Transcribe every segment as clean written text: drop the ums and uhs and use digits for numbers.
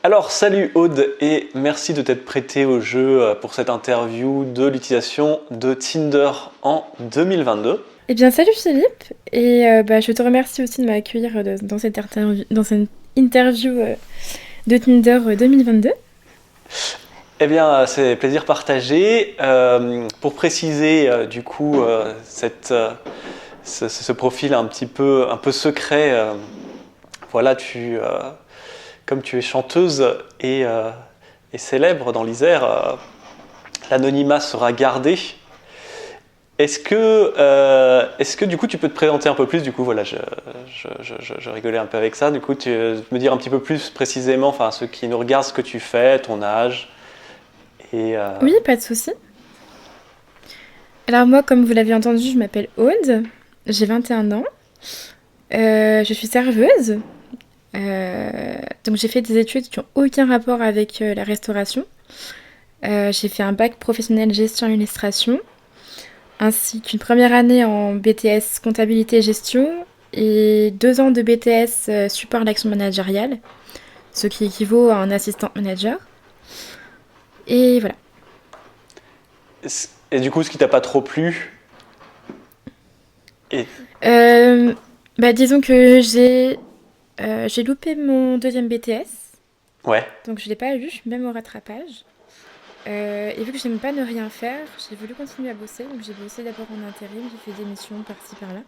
Alors salut Aude et merci de t'être prêté au jeu pour cette interview de l'utilisation de Tinder en 2022. Eh bien, salut Philippe, et je te remercie aussi de m'accueillir dans cette interview de Tinder 2022. Eh bien c'est plaisir partagé. Pour préciser ce profil un peu secret, voilà comme tu es chanteuse et célèbre dans l'Isère, l'anonymat sera gardé. Est-ce que du coup tu peux te présenter un peu plus. Du coup voilà, je rigolais un peu avec ça. Du coup tu me dire un petit peu plus précisément, enfin ceux qui nous regardent, ce que tu fais, ton âge et Oui, pas de souci. Alors moi, comme vous l'avez entendu, je m'appelle Aude, j'ai 21 ans, je suis serveuse, donc j'ai fait des études qui n'ont aucun rapport avec la restauration. J'ai fait un bac professionnel gestion-illustration, ainsi qu'une première année en BTS comptabilité et gestion, et 2 ans de BTS support à l'action managériale, ce qui équivaut à un assistant manager. Et voilà. et du coup ce qui t'a pas trop plu et Euh, Disons que j'ai loupé mon deuxième BTS, ouais. donc je l'ai pas eu, même au rattrapage. Et vu que j'aime pas ne rien faire, j'ai voulu continuer à bosser. Donc j'ai bossé d'abord en intérim, j'ai fait des missions par-ci par-là.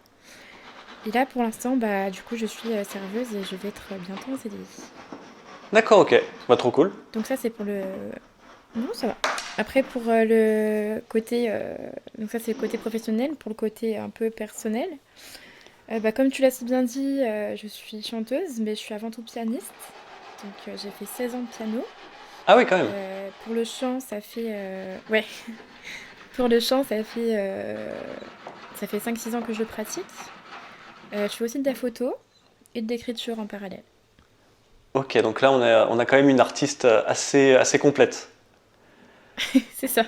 Et là, pour l'instant, du coup, je suis serveuse et je vais être bientôt en CDI. D'accord, ok, bah trop cool. Donc ça, c'est pour le... Non, ça va. Après, pour le côté... Donc ça, c'est le côté professionnel. Pour le côté un peu personnel, comme tu l'as si bien dit, je suis chanteuse, mais je suis avant tout pianiste. Donc j'ai fait 16 ans de piano. Ah oui quand même. Pour le chant, ça fait... Ouais, pour le chant, ça fait 5-6 ans que je pratique. Je fais aussi de la photo et de l'écriture en parallèle. Ok, donc là on a quand même une artiste assez complète. C'est ça,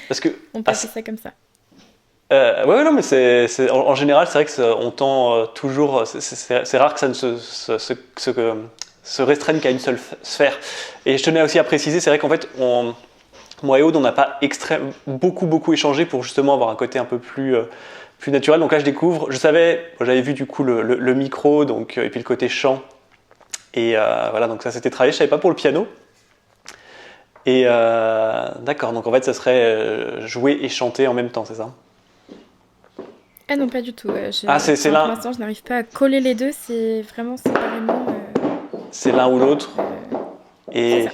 Parce que on peut ah, appeler ça comme ça. ouais, non, mais en général, c'est vrai que on tend toujours. C'est rare que ça ne se restreigne qu'à une seule sphère. Et je tenais aussi à préciser, c'est vrai qu'en fait, moi et Aude, on n'a pas beaucoup échangé pour justement avoir un côté un peu plus naturel. Donc là, je découvre. J'avais vu du coup le micro, donc, et puis le côté chant. Et voilà, donc ça s'était travaillé. Je savais pas pour le piano. Et d'accord, donc en fait, ça serait jouer et chanter en même temps, c'est ça? Ah non, pas du tout. Ah, c'est Pour l'un. l'instant, je n'arrive pas à coller les deux. C'est vraiment séparément. C'est l'un ou l'autre, C'est et, ça.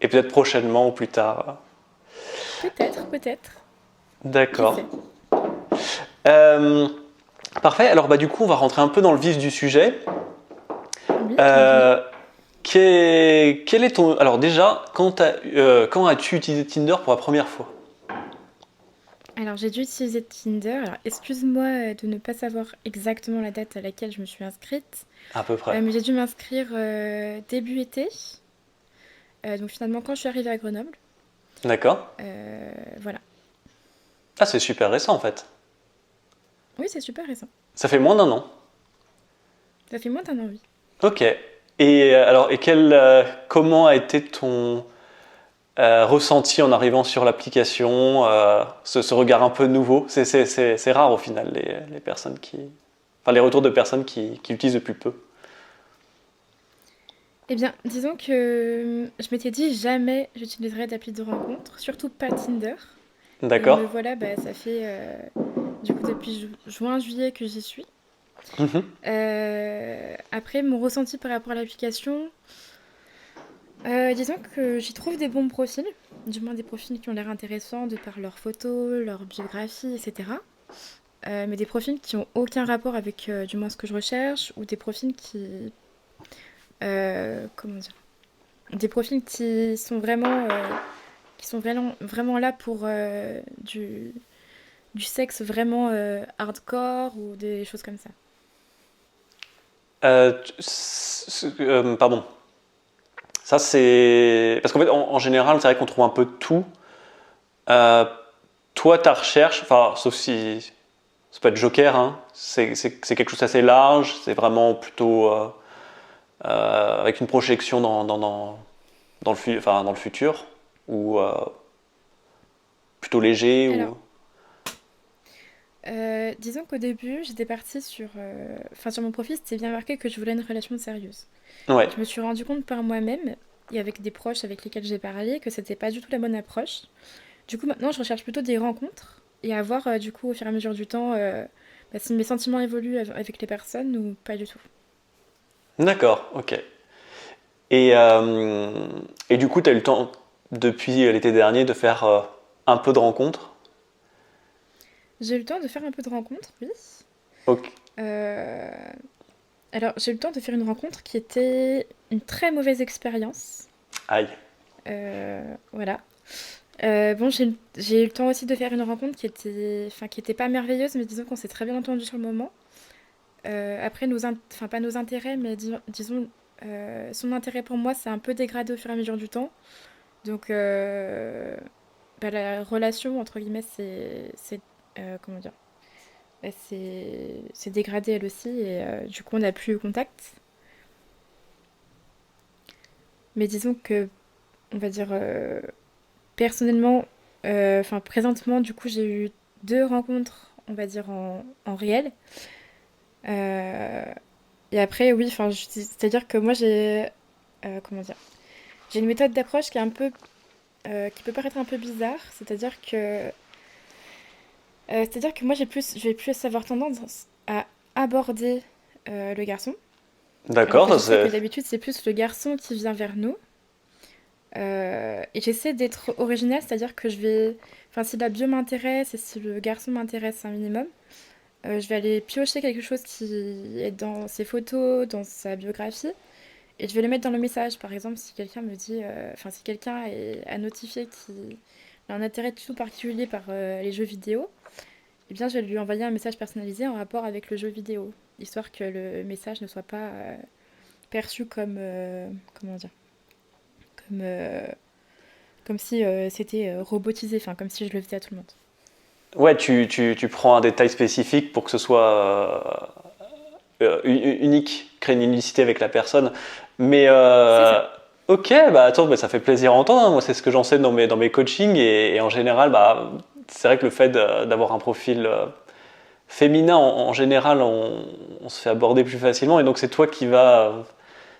et peut-être prochainement ou plus tard. Peut-être, peut-être. Qui D'accord. sait? Euh, Parfait, alors bah, du coup on va rentrer un peu dans le vif du sujet. Oui, tu me dis. Euh, quel est ton... Alors déjà, quand as-tu utilisé Tinder pour la première fois? Alors, j'ai dû utiliser Tinder. Alors, excuse-moi de ne pas savoir exactement la date à laquelle je me suis inscrite. À peu près. Mais j'ai dû m'inscrire début été. Donc, finalement, quand je suis arrivée à Grenoble. D'accord. Voilà. Ah, c'est super récent en fait. Oui, c'est super récent. Ça fait moins d'un an. Ça fait moins d'un an, oui. Ok. Et alors, comment a été ton ressenti en arrivant sur l'application, ce regard un peu nouveau? C'est rare au final les personnes qui... Enfin, les retours de personnes qui l'utilisent depuis peu. Eh bien, disons que je m'étais dit jamais j'utiliserai d'appli de rencontre, surtout pas Tinder. Et D'accord. me voilà, ça fait du coup depuis juin, juillet que j'y suis. Mhm. Après, mon ressenti par rapport à l'application, disons que j'y trouve des bons profils, du moins des profils qui ont l'air intéressants de par leurs photos, leur biographie, etc. Mais des profils qui ont aucun rapport avec du moins ce que je recherche, ou des profils comment dire, des profils qui sont vraiment là pour du sexe vraiment hardcore ou des choses comme ça. Pardon. Ça, c'est... Parce qu'en fait, en général, c'est vrai qu'on trouve un peu de tout. Euh, Toi, ta recherche, enfin, sauf si c'est pas de joker, hein, c'est quelque chose d'assez large, c'est vraiment plutôt avec une projection dans le futur, ou plutôt léger ou... Alors, disons qu'au début, j'étais partie sur mon profil, c'était bien marqué que je voulais une relation sérieuse. Ouais, Je me suis rendu compte par moi-même et avec des proches avec lesquels j'ai parlé que c'était pas du tout la bonne approche. Du coup, maintenant, je recherche plutôt des rencontres et à voir, du coup, au fur et à mesure du temps, bah, si mes sentiments évoluent avec les personnes ou pas du tout. d'accord, ok. Et, et du coup, tu as eu le temps, depuis l'été dernier, de faire un peu de rencontres. J'ai eu le temps de faire un peu de rencontres, oui. Ok. Euh, Alors, j'ai eu le temps de faire une rencontre qui était une très mauvaise expérience. Aïe. Voilà. Bon, j'ai eu le temps aussi de faire une rencontre qui était pas merveilleuse, mais disons qu'on s'est très bien entendu sur le moment. Après, enfin pas nos intérêts, mais disons, son intérêt pour moi s'est un peu dégradé au fur et à mesure du temps. Donc, bah, la relation, entre guillemets, comment dire, bah, c'est dégradé elle aussi, et du coup, on n'a plus eu contact. Mais disons que, on va dire, personnellement, enfin, présentement, du coup, j'ai eu deux rencontres, on va dire, en réel. Euh, et après, oui, enfin, c'est-à-dire que moi, comment dire, j'ai une méthode d'approche qui peut paraître un peu bizarre, c'est-à-dire que moi, je vais plus avoir tendance à aborder le garçon, alors D'accord, que je ça sais que c'est... d'habitude, c'est plus le garçon qui vient vers nous. Et j'essaie d'être originale, c'est-à-dire que enfin, si la bio m'intéresse et si le garçon m'intéresse un minimum, je vais aller piocher quelque chose qui est dans ses photos, dans sa biographie, et je vais le mettre dans le message. Par exemple, si quelqu'un me dit, enfin, si quelqu'un a notifié qu'il a un intérêt tout particulier par les jeux vidéo, eh bien, je vais lui envoyer un message personnalisé en rapport avec le jeu vidéo, histoire que le message ne soit pas perçu comme, comment dire, comme, comme si c'était robotisé, enfin, comme si je le faisais à tout le monde. Ouais, tu prends un détail spécifique pour que ce soit unique, créer une unicité avec la personne. Mais C'est ça. ok, bah attends, bah, ça fait plaisir à entendre, hein. Moi, c'est ce que j'enseigne dans mes coachings. Et en général, bah, c'est vrai que le fait d'avoir un profil féminin, en général, on se fait aborder plus facilement. Et donc, c'est toi qui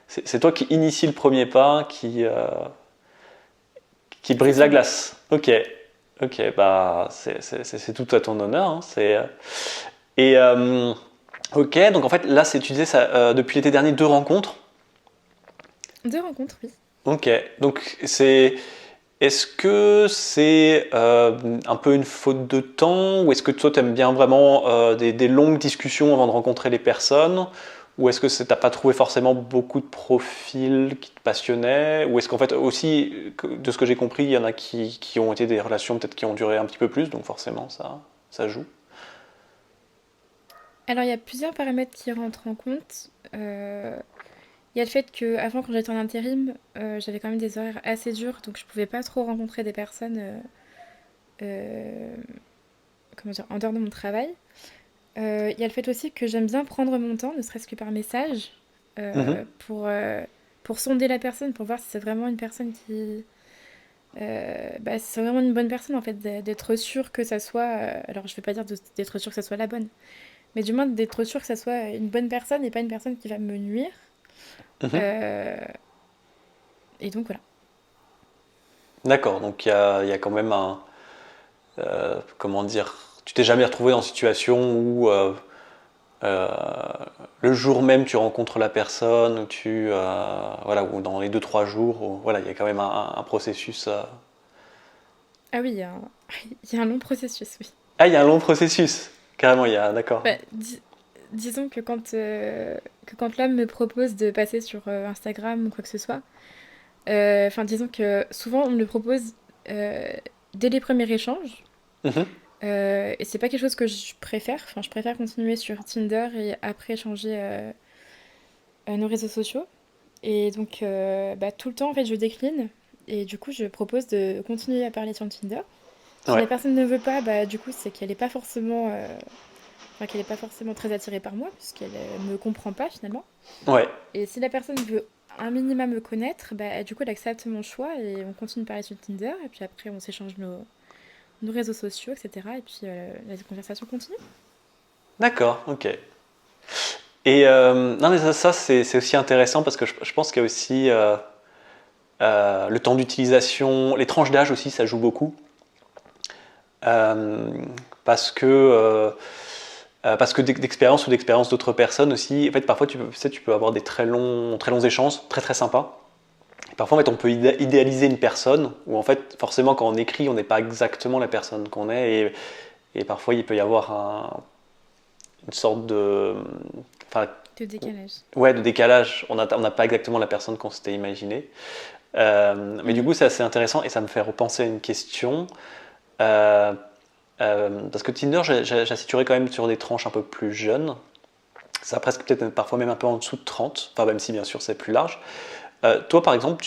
c'est toi qui initie le premier pas, qui brise la Exactement. glace. Ok, ok, bah c'est tout à ton honneur, hein. Et ok, donc en fait là, tu disais ça, depuis l'été dernier, deux rencontres. Deux rencontres, oui. Ok, donc est-ce que c'est un peu une faute de temps, ou est-ce que toi t'aimes bien vraiment des longues discussions avant de rencontrer les personnes, ou est-ce que t'as pas trouvé forcément beaucoup de profils qui te passionnaient, ou est-ce qu'en fait aussi, de ce que j'ai compris, il y en a qui ont été des relations peut-être qui ont duré un petit peu plus, donc forcément ça joue. Alors, il y a plusieurs paramètres qui rentrent en compte. Il y a le fait que avant, quand j'étais en intérim, j'avais quand même des horaires assez durs, donc je pouvais pas trop rencontrer des personnes euh, comment dire, en dehors de mon travail. Il y a le fait aussi que j'aime bien prendre mon temps, ne serait-ce que par message, Mhm, pour sonder la personne, pour voir si c'est vraiment une personne bah, si c'est vraiment une bonne personne, en fait, d'être sûr que ça soit... alors, je vais pas dire d'être sûr que ça soit la bonne, mais du moins d'être sûr que ça soit une bonne personne et pas une personne qui va me nuire. mhm. Euh, et donc, voilà. D'accord, donc il y a quand même comment dire, tu t'es jamais retrouvé dans une situation où euh, le jour même tu rencontres la personne, ou voilà, ou dans les 2 3 jours, voilà, il y a quand même un processus. Ah oui, il y a un long processus, oui. Ah, il y a un long processus, carrément, d'accord. Bah, disons que quand l'homme me propose de passer sur Instagram ou quoi que ce soit, enfin, disons que souvent on me le propose euh, dès les premiers échanges. Mhm, Et c'est pas quelque chose que je préfère. Enfin, je préfère continuer sur Tinder et après échanger nos réseaux sociaux. Et donc, bah, tout le temps, en fait, je décline. Et du coup, je propose de continuer à parler sur Tinder. Si ouais. la personne ne veut pas, bah, du coup, c'est qu'elle n'est pas forcément enfin qu'elle est pas forcément très attirée par moi, puisqu'elle me comprend pas finalement. Ouais. Et si la personne veut un minimum me connaître, bah, du coup, elle accepte mon choix et on continue de parler sur Tinder. Et puis après, on s'échange nos réseaux sociaux, etc. Et puis la conversation continue. D'accord, ok. Et non, mais ça c'est aussi intéressant parce que je pense qu'il y a aussi le temps d'utilisation, les tranches d'âge aussi, ça joue beaucoup. Euh, parce que d'expérience ou d'expérience d'autres personnes aussi, en fait, parfois tu peux avoir des très longs échanges, très très sympas. Et parfois, en fait, on peut idéaliser une personne, où en fait, forcément, quand on écrit, on n'est pas exactement la personne qu'on est, et parfois, il peut y avoir une sorte de, enfin, De décalage. ouais, de décalage. On n'a pas exactement la personne qu'on s'était imaginé. Mais du Mhm. coup, c'est assez intéressant, et ça me fait repenser à une question. Euh, Parce que Tinder, j'assituerais quand même sur des tranches un peu plus jeunes. Ça presque peut-être parfois même un peu en dessous de 30, enfin même si bien sûr c'est plus large. Toi par exemple,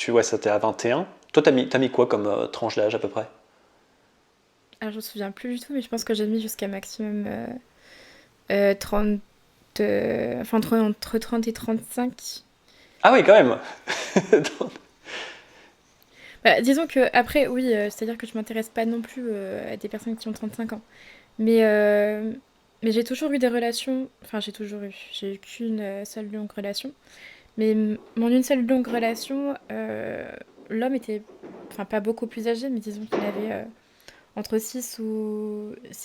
ouais, ça t'es à 21. Toi t'as mis quoi comme tranche d'âge à peu près? Alors, je me souviens plus du tout, mais je pense que j'ai mis jusqu'à maximum 30, enfin entre 30 et 35. Ah oui, quand même. Bah, disons que après, oui, c'est-à-dire que je m'intéresse pas non plus à des personnes qui ont 35 ans. Mais, euh, mais j'ai toujours eu des relations, enfin j'ai eu qu'une seule longue relation. Mais mon une seule longue relation, l'homme était, enfin pas beaucoup plus âgé, mais disons qu'il avait entre 6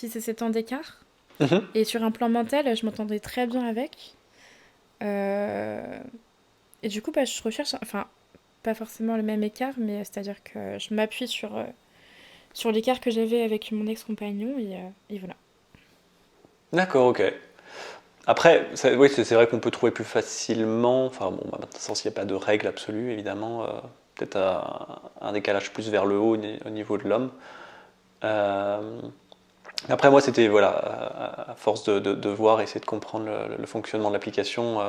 et 7 ans d'écart. Mhm. Et sur un plan mental, je m'entendais très bien avec. Euh, et du coup, bah, je recherche, enfin pas forcément le même écart, mais c'est-à-dire que je m'appuie sur l'écart que j'avais avec mon ex-compagnon et voilà. D'accord, ok. Après, oui, c'est vrai qu'on peut trouver plus facilement, enfin bon, bah, maintenant s'il n'y a pas de règle absolue, évidemment, peut-être un décalage plus vers le haut au niveau de l'homme. Euh, Après, moi, c'était, voilà, à force de voir, essayer de comprendre le fonctionnement de l'application,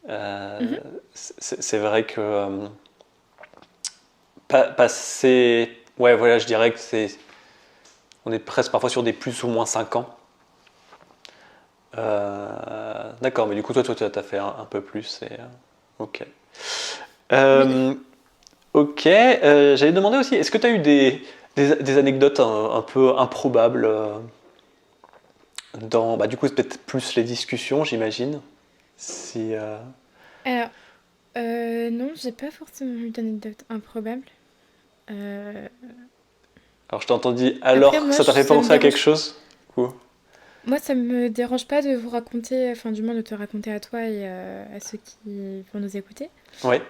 euh, Mhm. c'est vrai que passer. Ouais, voilà, je dirais que on est presque parfois sur des plus ou moins 5 ans. D'accord, mais du coup, toi, tu as fait un peu plus. Ok. Oui. Euh, ok, j'allais demander aussi, est-ce que tu as eu des anecdotes un peu improbables dans. Bah, du coup, c'est peut-être plus les discussions, j'imagine. Si, Alors, non, j'ai pas forcément eu d'anecdote improbable. Euh, Alors, je t'ai entendu Après, alors, ça t'a fait ça me penser à quelque dérange. chose? Ou- Moi, ça me dérange pas de vous raconter, enfin, du moins de te raconter à toi et à ceux qui vont nous écouter. Ouais.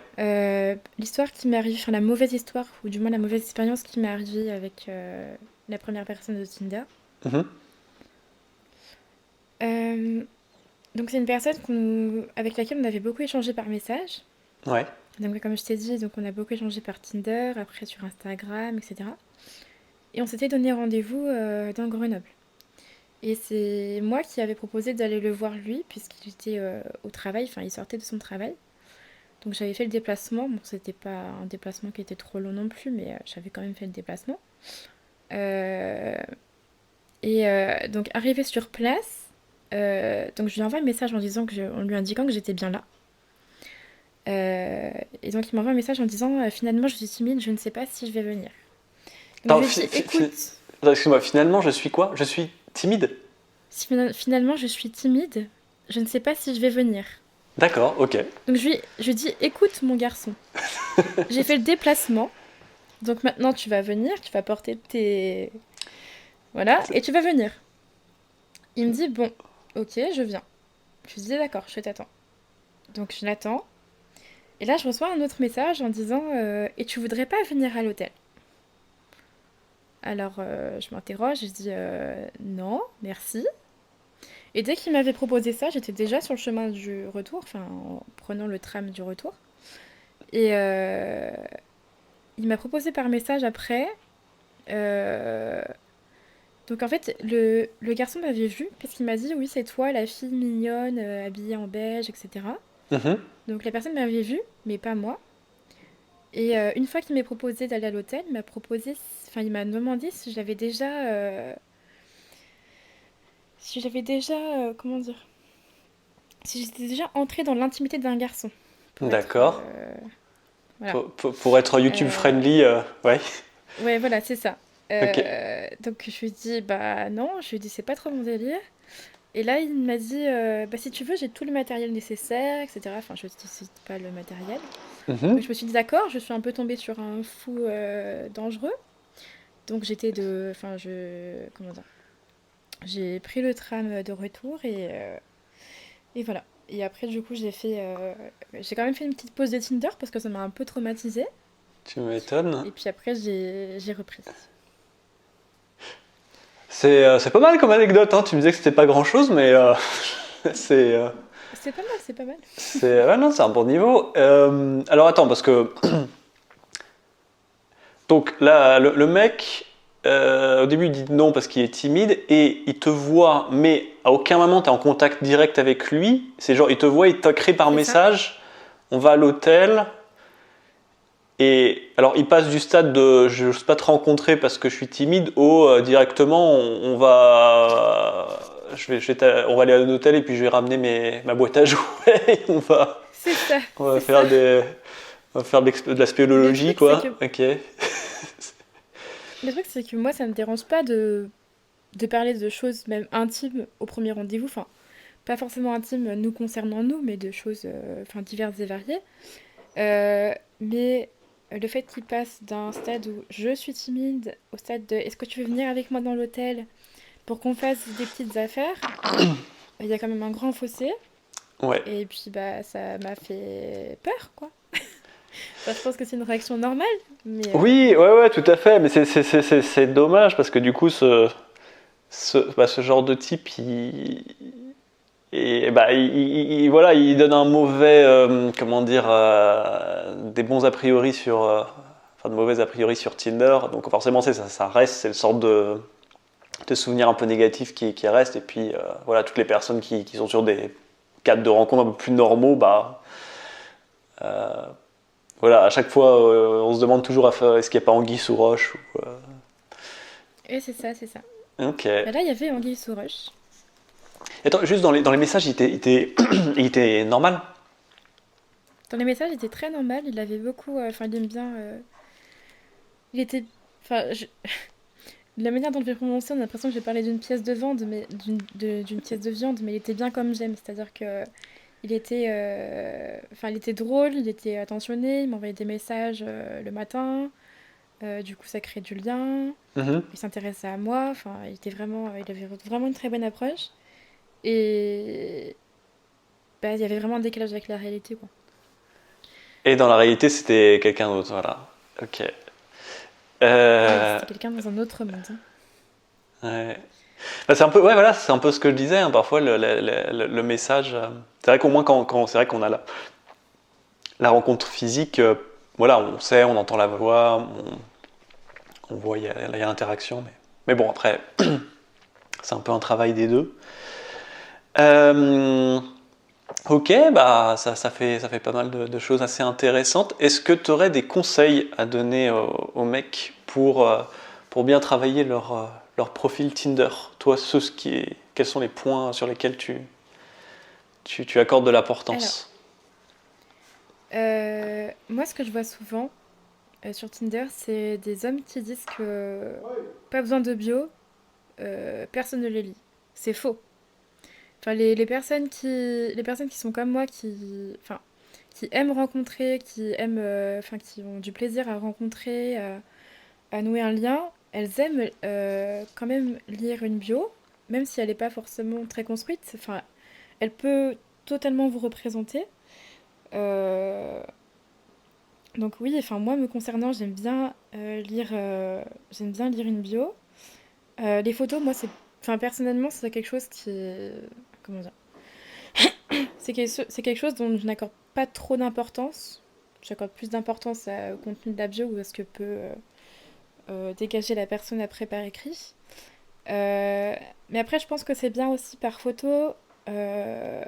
L'histoire qui m'est arrivée, enfin, la mauvaise histoire, ou du moins la mauvaise expérience qui m'est arrivée avec la première personne de Tinder. Mhm. Euh, donc, c'est une personne avec laquelle on avait beaucoup échangé par message. Ouais. Donc, comme je t'ai dit, donc on a beaucoup échangé par Tinder, après sur Instagram, etc. Et on s'était donné rendez-vous dans Grenoble. Et c'est moi qui avais proposé d'aller le voir lui, puisqu'il était au travail, enfin il sortait de son travail. Donc j'avais fait le déplacement. Bon, c'était pas un déplacement qui était trop long non plus, mais j'avais quand même fait le déplacement. Euh, donc arrivé sur place, donc je lui envoie un message en lui indiquant que j'étais bien là. Et donc il m'envoie un message en disant finalement je suis timide, je ne sais pas si je vais venir. Donc je Attends, lui dis écoute, attends, excuse-moi, finalement, je suis quoi? Je suis timide? finalement je suis timide, je ne sais pas si je vais venir. D'accord, ok. Donc je lui dis écoute mon garçon, j'ai fait le déplacement, donc maintenant tu vas venir, tu vas porter tes... Voilà, et tu vas venir. Il me dit bon, ok, je viens. Je lui dis d'accord, je t'attends. Donc je l'attends. Et là, je reçois un autre message en disant et tu voudrais pas venir à l'hôtel? Alors je m'interroge, je dis non, merci. Et dès qu'il m'avait proposé ça, j'étais déjà sur le chemin du retour, enfin en prenant le tram du retour. Et il m'a proposé par message après. euh, Donc en fait, le garçon m'avait vu parce qu'il m'a dit oui, c'est toi la fille mignonne, habillée en beige, etc. Mhm. Donc la personne m'avait vu, mais pas moi. Et une fois qu'il m'a proposé d'aller à l'hôtel, il m'a demandé si j'avais déjà si j'avais déjà, comment dire, si j'étais déjà entrée dans l'intimité d'un garçon, pour être, D'accord. voilà. Pour être YouTube Euh, friendly, ouais. ouais, voilà, c'est ça. Ok. Donc je lui ai dit, bah non, je lui ai dit, c'est pas trop mon délire. Et là, il m'a dit, bah si tu veux, j'ai tout le matériel nécessaire, etc. Enfin, je ne cite pas le matériel. Donc Mhm. je me suis dit, d'accord, je suis un peu tombée sur un fou dangereux. Donc j'étais de... Enfin, je... Comment dire? J'ai pris le tram de retour et voilà. Et après, du coup, j'ai quand même fait une petite pause de Tinder parce que ça m'a un peu traumatisée. Tu m'étonnes. Et puis après, j'ai repris. C'est pas mal comme anecdote, hein. Tu me disais que c'était pas grand-chose, mais c'est... C'est pas mal, c'est pas mal. Ouais, non, c'est un bon niveau. Alors attends, parce que donc là, le mec, au début, il dit non parce qu'il est timide et il te voit, mais à aucun moment tu es en contact direct avec lui. C'est genre, il te voit, il t'écrit par C'est ça. message, on va à l'hôtel. Et alors, il passe du stade de je n'ose pas te rencontrer parce que je suis timide au directement, on va. On va aller à un hôtel et puis je vais ramener ma boîte à jouets. Et C'est ça, on va c'est ça. faire on va faire de la Le spéléologie, truc, c'est quoi. que... Ok. Le truc, c'est que moi, ça me dérange pas de parler de choses même intimes au premier rendez-vous. Enfin, pas forcément intimes nous concernant nous, mais de choses enfin, diverses et variées. Mais le fait qu'il passe d'un stade où je suis timide au stade de est-ce que tu veux venir avec moi dans l'hôtel pour qu'on fasse des petites affaires, il y a quand même un grand fossé. Ouais. Et puis bah ça m'a fait peur quoi. Enfin, je pense que c'est une réaction normale, mais Oui, ouais, ouais, tout à fait. Mais c'est dommage parce que du coup, ce genre de type, bah, voilà, il donne un mauvais, comment dire, des bons a priori enfin de mauvais a priori sur Tinder. Donc forcément, ça reste, c'est le sorte de souvenir un peu négatif qui reste. Et puis voilà, toutes les personnes qui sont sur des cadres de rencontres un peu plus normaux, bah euh, voilà, à chaque fois, on se demande toujours est-ce qu'il n'y a pas anguille sous roche et c'est ça, c'est ça. Ok. Bah là, il y avait Anguille sous roche. Attends, juste dans les messages, il était normal. Dans les messages, il était très normal. Il avait beaucoup. Enfin, il aime bien. Il était. Enfin, la manière dont je l'ai prononcé, on a l'impression que j'ai parlé d'une pièce de viande, mais d'une pièce de viande, mais il était bien comme j'aime. C'est-à-dire que il était. Enfin, il était drôle, il était attentionné, il m'envoyait des messages le matin. Du coup, ça crée du lien. Mhm. Il s'intéressait à moi. Enfin, il avait vraiment une très bonne approche. Et bah, il y avait vraiment un décalage avec la réalité, quoi. Et dans la réalité, c'était quelqu'un d'autre, voilà. Ok. Oui, Euh, c'était quelqu'un dans un autre monde, hein. ouais. Bah, c'est un peu, ouais, voilà, c'est un peu ce que je disais, hein, parfois le message. C'est vrai qu'au moins c'est vrai qu'on a la rencontre physique, voilà, on sait, on entend la voix, on voit, il y a l'interaction, mais bon, après, c'est un peu un travail des deux. Euh, ok, bah ça fait pas mal de choses assez intéressantes. Est-ce que tu aurais des conseils à donner aux mecs pour bien travailler leur profil Tinder? Toi, quels sont les points sur lesquels tu accordes de Alors, l'importance? moi, ce que je vois souvent sur Tinder, c'est des hommes qui disent que pas besoin de bio, personne ne les lit. C'est faux. Enfin, les personnes qui sont comme moi, enfin, qui aiment rencontrer, enfin, qui ont du plaisir à rencontrer, à nouer un lien, elles aiment quand même lire une bio, même si elle n'est pas forcément très construite. Enfin, elle peut totalement vous représenter. Euh, donc oui, enfin moi me concernant, j'aime bien lire une bio. Les photos, moi enfin personnellement, c'est quelque chose comment dire, c'est quelque chose dont je n'accorde pas trop d'importance. J'accorde plus d'importance au contenu de la bio ou à ce que peut dégager la personne après par écrit. Mais après, je pense que c'est bien aussi par photo. euh,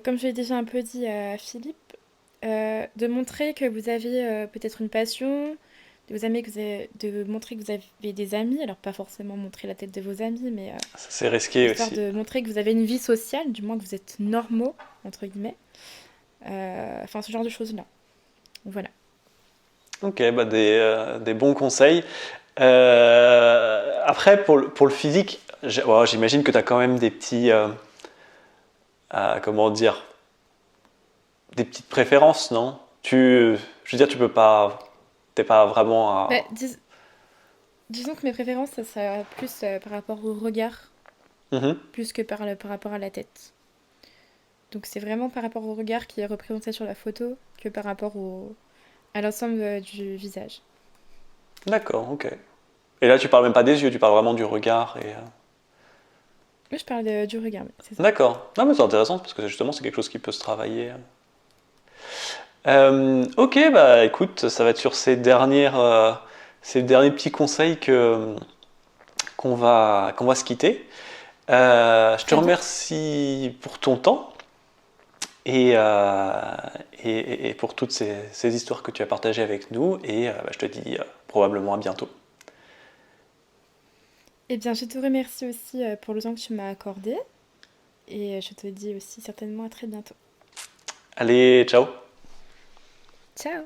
Comme je l'ai déjà un peu dit à Philippe, de montrer que vous avez peut-être une passion, de vos amis de montrer que vous avez des amis, alors pas forcément montrer la tête de vos amis, mais C'est risqué histoire aussi. de montrer que vous avez une vie sociale, du moins que vous êtes normaux, entre guillemets. Enfin, ce genre de choses-là. Voilà. Ok, bah des bons conseils. Après, pour le physique, j'imagine que tu as quand même des petits, comment dire, des petites préférences, non? Je veux dire, tu peux pas, t'es pas vraiment Bah, à... disons que mes préférences, ça sera plus par rapport au regard, Mhm. plus que par rapport à la tête. Donc c'est vraiment par rapport au regard qui est représenté sur la photo que par rapport à l'ensemble du visage. D'accord, ok. Et là, tu parles même pas des yeux, tu parles vraiment du regard et... Oui, je parle du regard, oui, c'est ça. D'accord. Non, mais c'est intéressant parce que justement, c'est quelque chose qui peut se travailler. Ok, bah écoute, ça va être sur ces derniers petits conseils qu'on va se quitter. Je te Très bien. remercie pour ton temps et, et pour toutes ces histoires que tu as partagées avec nous et bah, je te dis probablement à bientôt. Eh bien, je te remercie aussi pour le temps que tu m'as accordé et je te dis aussi certainement à très bientôt. Allez, ciao! Ciao!